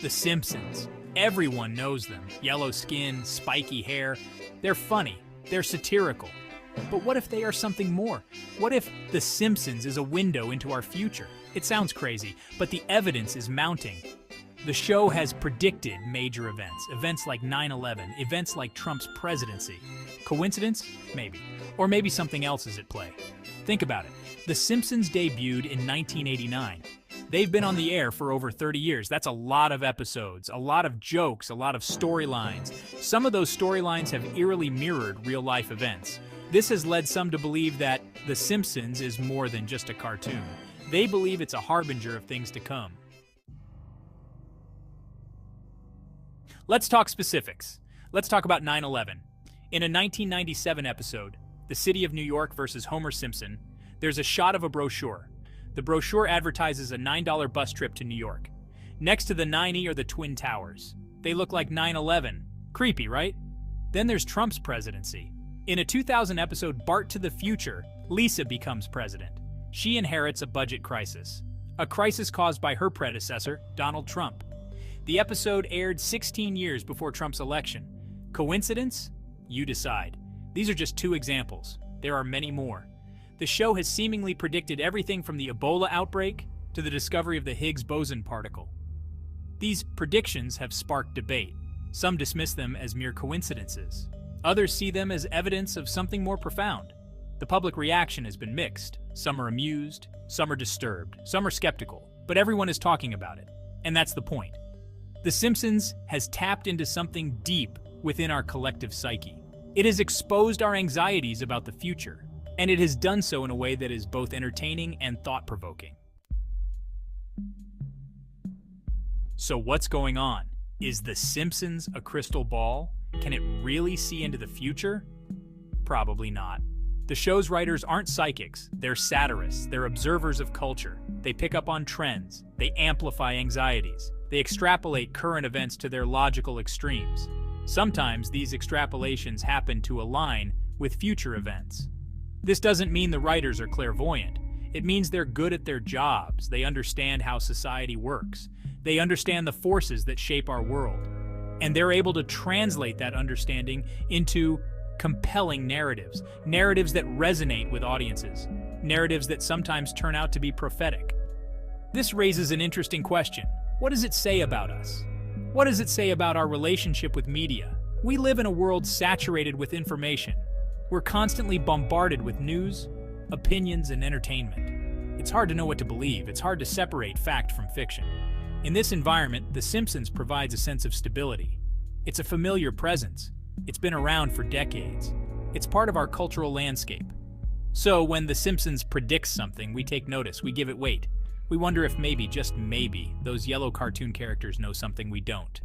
The Simpsons. Everyone knows them. Yellow skin, spiky hair. They're funny. They're satirical. But what if they are something more? What if The Simpsons is a window into our future? It sounds crazy, but the evidence is mounting. The show has predicted major events. Events like 9/11, events like Trump's presidency. Coincidence? Maybe. Or maybe something else is at play. Think about it. The Simpsons debuted in 1989. They've been on the air for over 30 years. That's a lot of episodes, a lot of jokes, a lot of storylines. Some of those storylines have eerily mirrored real-life events. This has led some to believe that The Simpsons is more than just a cartoon. They believe it's a harbinger of things to come. Let's talk specifics. Let's talk about 9/11. In a 1997 episode, The City of New York versus Homer Simpson, there's a shot of a brochure. The brochure advertises a $9 bus trip to New York. Next to the 9E are the Twin Towers. They look like 9/11. Creepy, right? Then there's Trump's presidency. In a 2000 episode, Bart to the Future, Lisa becomes president. She inherits a budget crisis. A crisis caused by her predecessor, Donald Trump. The episode aired 16 years before Trump's election. Coincidence? You decide. These are just two examples. There are many more. The show has seemingly predicted everything from the Ebola outbreak to the discovery of the Higgs boson particle. These predictions have sparked debate. Some dismiss them as mere coincidences. Others see them as evidence of something more profound. The public reaction has been mixed. Some are amused, some are disturbed, some are skeptical, but everyone is talking about it. And that's the point. The Simpsons has tapped into something deep within our collective psyche. It has exposed our anxieties about the future, and it has done so in a way that is both entertaining and thought-provoking. So what's going on? Is The Simpsons a crystal ball? Can it really see into the future? Probably not. The show's writers aren't psychics, they're satirists, they're observers of culture. They pick up on trends, they amplify anxieties, they extrapolate current events to their logical extremes. Sometimes these extrapolations happen to align with future events. This doesn't mean the writers are clairvoyant. It means they're good at their jobs, they understand how society works, they understand the forces that shape our world, and they're able to translate that understanding into compelling narratives, narratives that resonate with audiences, narratives that sometimes turn out to be prophetic. This raises an interesting question. What does it say about us? What does it say about our relationship with media? We live in a world saturated with information. We're constantly bombarded with news, opinions, and entertainment. It's hard to know what to believe. It's hard to separate fact from fiction. In this environment, The Simpsons provides a sense of stability. It's a familiar presence. It's been around for decades. It's part of our cultural landscape. So when The Simpsons predicts something, we take notice, we give it weight. We wonder if maybe, just maybe, those yellow cartoon characters know something we don't.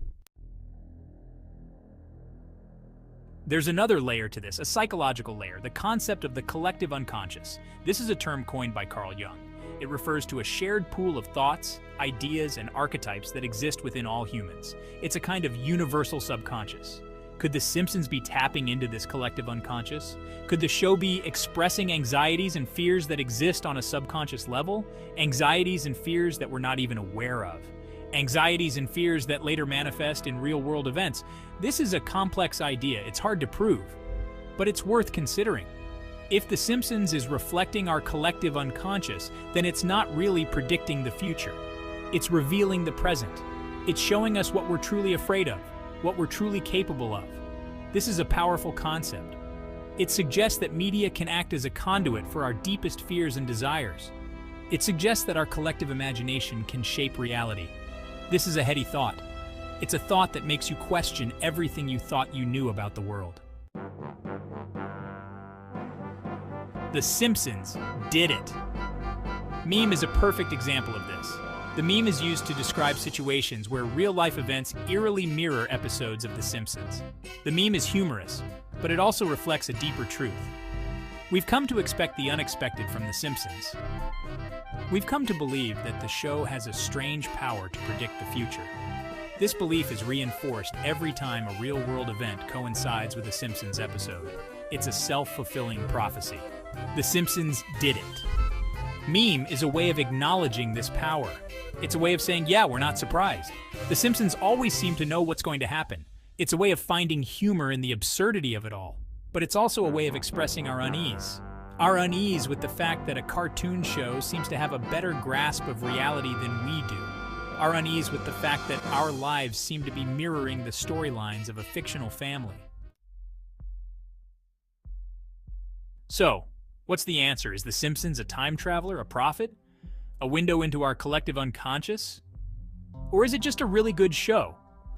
There's another layer to this, a psychological layer, the concept of the collective unconscious. This is a term coined by Carl Jung. It refers to a shared pool of thoughts, ideas, and archetypes that exist within all humans. It's a kind of universal subconscious. Could The Simpsons be tapping into this collective unconscious? Could the show be expressing anxieties and fears that exist on a subconscious level? Anxieties and fears that we're not even aware of. Anxieties and fears that later manifest in real-world events. This is a complex idea. It's hard to prove, but it's worth considering. If The Simpsons is reflecting our collective unconscious, then it's not really predicting the future. It's revealing the present. It's showing us what we're truly afraid of, what we're truly capable of. This is a powerful concept. It suggests that media can act as a conduit for our deepest fears and desires. It suggests that our collective imagination can shape reality. This is a heady thought. It's a thought that makes you question everything you thought you knew about the world. The Simpsons did it. Meme is a perfect example of this. The meme is used to describe situations where real-life events eerily mirror episodes of The Simpsons. The meme is humorous, but it also reflects a deeper truth. We've come to expect the unexpected from The Simpsons. We've come to believe that the show has a strange power to predict the future. This belief is reinforced every time a real-world event coincides with a Simpsons episode. It's a self-fulfilling prophecy. The Simpsons did it. Meme is a way of acknowledging this power. It's a way of saying, yeah, we're not surprised. The Simpsons always seem to know what's going to happen. It's a way of finding humor in the absurdity of it all. But it's also a way of expressing our unease. Our unease with the fact that a cartoon show seems to have a better grasp of reality than we do. Our unease with the fact that our lives seem to be mirroring the storylines of a fictional family. So, what's the answer? Is The Simpsons a time traveler, a prophet? A window into our collective unconscious? Or is it just a really good show?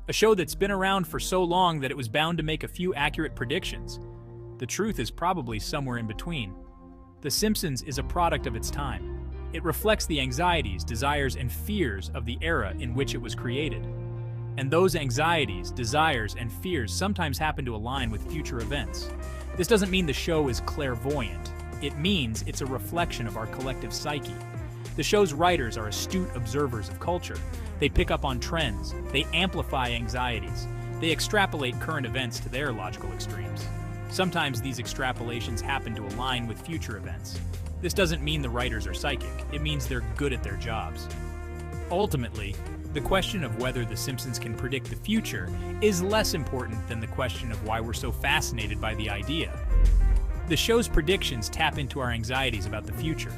A show that's been around for so long that it was bound to make a few accurate predictions. The truth is probably somewhere in between. The Simpsons is a product of its time. It reflects the anxieties, desires, and fears of the era in which it was created. And those anxieties, desires, and fears sometimes happen to align with future events. This doesn't mean the show is clairvoyant. It means it's a reflection of our collective psyche. The show's writers are astute observers of culture. They pick up on trends. They amplify anxieties. They extrapolate current events to their logical extremes. Sometimes these extrapolations happen to align with future events. This doesn't mean the writers are psychic. It means they're good at their jobs. Ultimately, the question of whether The Simpsons can predict the future is less important than the question of why we're so fascinated by the idea. The show's predictions tap into our anxieties about the future,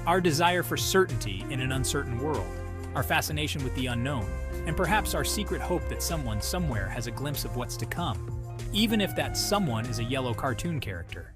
our desire for certainty in an uncertain world, our fascination with the unknown, and perhaps our secret hope that someone somewhere has a glimpse of what's to come, even if that someone is a yellow cartoon character.